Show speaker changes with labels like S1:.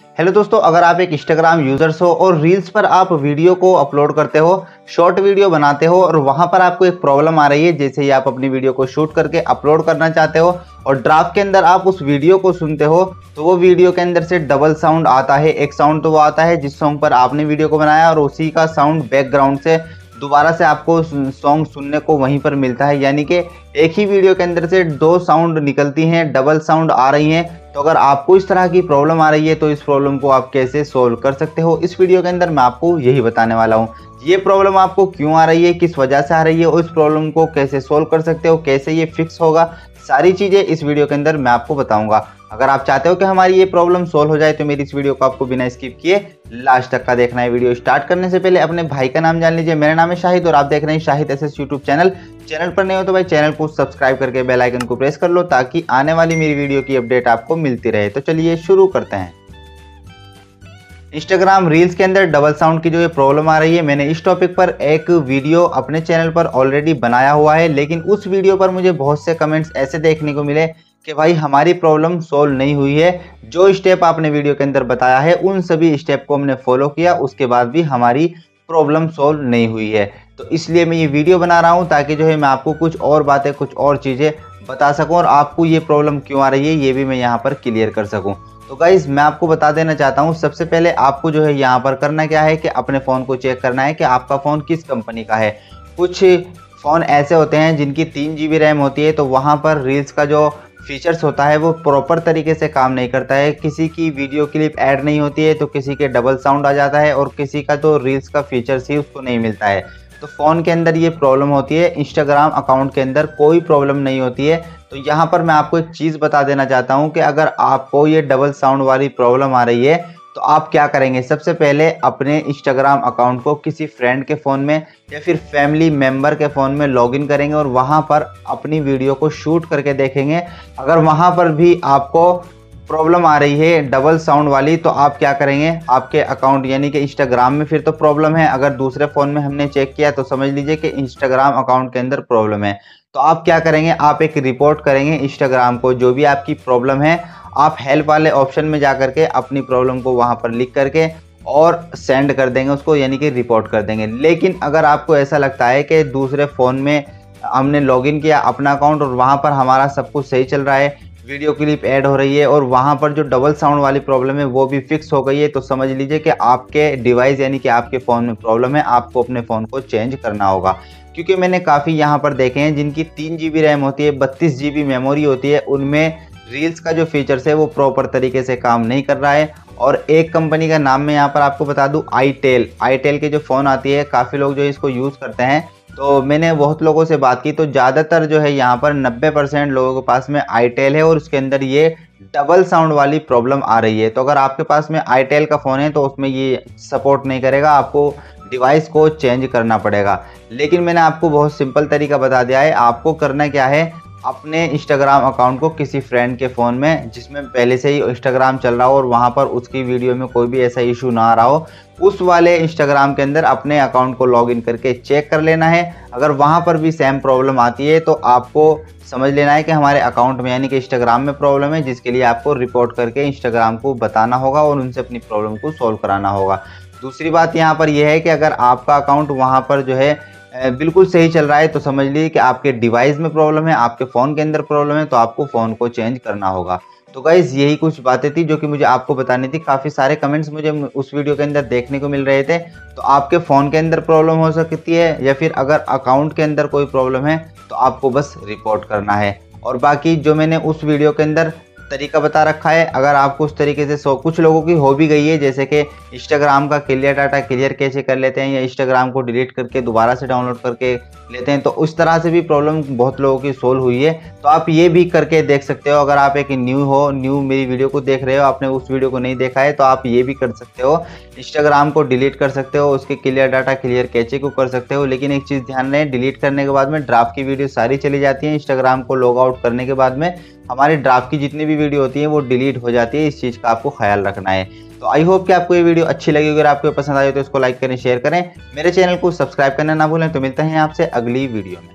S1: Hello दोस्तों, अगर आप एक इंस्टाग्राम यूजर्स हो और रील्स पर आप वीडियो को अपलोड करते हो, शॉर्ट वीडियो बनाते हो और वहां पर आपको एक प्रॉब्लम आ रही है, जैसे ही आप अपनी वीडियो को शूट करके अपलोड करना चाहते हो और ड्राफ्ट के अंदर आप उस वीडियो को सुनते हो तो वो वीडियो के अंदर से डबल साउंड आता है। एक साउंड तो वो आता है जिस सॉन्ग पर आपने वीडियो को बनाया और उसी का साउंड बैकग्राउंड से दोबारा से आपको सॉन्ग सुनने को वहीं पर मिलता है, यानी कि एक ही वीडियो के अंदर से दो साउंड निकलती हैं, डबल साउंड आ रही हैं। तो अगर आपको इस तरह की प्रॉब्लम आ रही है तो इस प्रॉब्लम को आप कैसे सोल्व कर सकते हो, इस वीडियो के अंदर मैं आपको यही बताने वाला हूँ। ये प्रॉब्लम आपको क्यों आ रही है, किस वजह से आ रही है और इस प्रॉब्लम को कैसे सोल्व कर सकते हो, कैसे ये फिक्स होगा, सारी चीज़ें इस वीडियो के अंदर मैं आपको बताऊंगा। अगर आप चाहते हो कि हमारी ये प्रॉब्लम सोल्व हो जाए तो मेरी इस वीडियो को आपको बिना स्किप किए लास्ट तक का देखना है। वीडियो स्टार्ट करने से पहले अपने भाई का नाम जान लीजिए। मेरा नाम है शाहिद और आप देख रहे हैं Shahid SS YouTube channel. Channel पर नहीं हो तो भाई चैनल को सब्सक्राइब करके बेल आइकन को प्रेस कर लो ताकि आने वाली मेरी वीडियो की अपडेट आपको मिलती रहे। तो चलिए शुरू करते हैं। इंस्टाग्राम रील्स के अंदर डबल साउंड की जो ये प्रॉब्लम आ रही है, मैंने इस टॉपिक पर एक वीडियो अपने चैनल पर ऑलरेडी बनाया हुआ है, लेकिन उस वीडियो पर मुझे बहुत से कमेंट्स ऐसे देखने को मिले कि भाई हमारी प्रॉब्लम सोल्व नहीं हुई है। जो स्टेप आपने वीडियो के अंदर बताया है उन सभी स्टेप को हमने फॉलो किया, उसके बाद भी हमारी प्रॉब्लम सोल्व नहीं हुई है। तो इसलिए मैं ये वीडियो बना रहा हूँ ताकि जो है मैं आपको कुछ और बातें, कुछ और चीज़ें बता सकूँ और आपको ये प्रॉब्लम क्यों आ रही है ये भी मैं यहाँ पर क्लियर कर सकूँ। तो गाइज मैं आपको बता देना चाहता हूँ, सबसे पहले आपको जो है यहाँ पर करना क्या है कि अपने फ़ोन को चेक करना है कि आपका फ़ोन किस कंपनी का है। कुछ फ़ोन ऐसे होते हैं जिनकी 3 GB रैम होती है, तो वहाँ पर रील्स का जो फीचर्स होता है वो प्रॉपर तरीके से काम नहीं करता है। किसी की वीडियो क्लिप ऐड नहीं होती है तो किसी के डबल साउंड आ जाता है और किसी का तो रील्स का फीचर्स ही उसको नहीं मिलता है। तो फ़ोन के अंदर ये प्रॉब्लम होती है, इंस्टाग्राम अकाउंट के अंदर कोई प्रॉब्लम नहीं होती है। तो यहाँ पर मैं आपको एक चीज़ बता देना चाहता हूँ कि अगर आपको ये डबल साउंड वाली प्रॉब्लम आ रही है तो आप क्या करेंगे। सबसे पहले अपने इंस्टाग्राम अकाउंट को किसी फ्रेंड के फ़ोन में या फिर फैमिली मेम्बर के फ़ोन में लॉगिन करेंगे और वहाँ पर अपनी वीडियो को शूट करके देखेंगे। अगर वहाँ पर भी आपको प्रॉब्लम आ रही है डबल साउंड वाली तो आप क्या करेंगे, आपके अकाउंट यानी कि इंस्टाग्राम में फिर तो प्रॉब्लम है। अगर दूसरे फ़ोन में हमने चेक किया तो समझ लीजिए कि इंस्टाग्राम अकाउंट के अंदर प्रॉब्लम है। तो आप क्या करेंगे, आप एक रिपोर्ट करेंगे इंस्टाग्राम को, जो भी आपकी प्रॉब्लम है आप हेल्प वाले ऑप्शन में जा करके अपनी प्रॉब्लम को वहाँ पर लिख करके और सेंड कर देंगे उसको, यानी कि रिपोर्ट कर देंगे। लेकिन अगर आपको ऐसा लगता है कि दूसरे फ़ोन में हमने लॉगिन किया अपना अकाउंट और वहाँ पर हमारा सब कुछ सही चल रहा है, वीडियो क्लिप ऐड हो रही है और वहाँ पर जो डबल साउंड वाली प्रॉब्लम है वो भी फिक्स हो गई है, तो समझ लीजिए कि आपके डिवाइस यानी कि आपके फ़ोन में प्रॉब्लम है, आपको अपने फ़ोन को चेंज करना होगा। क्योंकि मैंने काफ़ी यहाँ पर देखे हैं जिनकी 3 GB रैम होती है, 32 GB मेमोरी होती है, उनमें रील्स का जो फीचर्स है वो प्रॉपर तरीके से काम नहीं कर रहा है। और एक कंपनी का नाम मैं यहाँ पर आपको बता दूँ, आईटेल के जो फ़ोन आती है, काफ़ी लोग जो इसको यूज़ करते हैं। तो मैंने बहुत लोगों से बात की तो ज़्यादातर जो है यहाँ पर 90% लोगों के पास में आईटेल है और उसके अंदर ये डबल साउंड वाली प्रॉब्लम आ रही है। तो अगर आपके पास में आईटेल का फ़ोन है तो उसमें ये सपोर्ट नहीं करेगा, आपको डिवाइस को चेंज करना पड़ेगा। लेकिन मैंने आपको बहुत सिंपल तरीका बता दिया है। आपको करना क्या है, अपने इंस्टाग्राम अकाउंट को किसी फ्रेंड के फ़ोन में जिसमें पहले से ही इंस्टाग्राम चल रहा हो और वहाँ पर उसकी वीडियो में कोई भी ऐसा इशू ना आ रहा हो, उस वाले इंस्टाग्राम के अंदर अपने अकाउंट को लॉगिन करके चेक कर लेना है। अगर वहाँ पर भी सेम प्रॉब्लम आती है तो आपको समझ लेना है कि हमारे अकाउंट में यानी कि इंस्टाग्राम में प्रॉब्लम है, जिसके लिए आपको रिपोर्ट करके इंस्टाग्राम को बताना होगा और उनसे अपनी प्रॉब्लम को सॉल्व कराना होगा। दूसरी बात यहाँ पर यह है कि अगर आपका अकाउंट वहाँ पर जो है बिल्कुल सही चल रहा है तो समझ लीजिए कि आपके डिवाइस में प्रॉब्लम है, आपके फ़ोन के अंदर प्रॉब्लम है, तो आपको फ़ोन को चेंज करना होगा। तो गाइज़ यही कुछ बातें थी जो कि मुझे आपको बतानी थी। काफ़ी सारे कमेंट्स मुझे उस वीडियो के अंदर देखने को मिल रहे थे। तो आपके फ़ोन के अंदर प्रॉब्लम हो सकती है या फिर अगर अकाउंट के अंदर कोई प्रॉब्लम है तो आपको बस रिपोर्ट करना है। और बाकी जो मैंने उस वीडियो के अंदर तरीका बता रखा है, अगर आपको उस तरीके से कुछ लोगों की हो भी गई है, जैसे कि इंस्टाग्राम का क्लियर डाटा क्लियर कैसे कर लेते हैं या इंस्टाग्राम को डिलीट करके दोबारा से डाउनलोड करके लेते हैं, तो उस तरह से भी प्रॉब्लम बहुत लोगों की सोल्व हुई है। तो आप ये भी करके देख सकते हो। अगर आप एक न्यू मेरी वीडियो को देख रहे हो, आपने उस वीडियो को नहीं देखा है, तो आप ये भी कर सकते हो, इंस्टाग्राम को डिलीट कर सकते हो, उसके क्लियर डाटा क्लियर कैचे को कर सकते हो। लेकिन एक चीज़ ध्यान रहे, डिलीट करने के बाद में ड्राफ्ट की वीडियो सारी चली जाती है। इंस्टाग्राम को लॉग आउट करने के बाद में हमारे ड्राफ्ट की जितनी भी वीडियो होती है वो डिलीट हो जाती है। इस चीज़ का आपको ख्याल रखना है। तो आई होप कि आपको ये वीडियो अच्छी लगी। अगर आपको पसंद आई तो इसको लाइक करें, शेयर करें, मेरे चैनल को सब्सक्राइब करना ना भूलें। तो मिलते हैं आपसे अगली वीडियो में।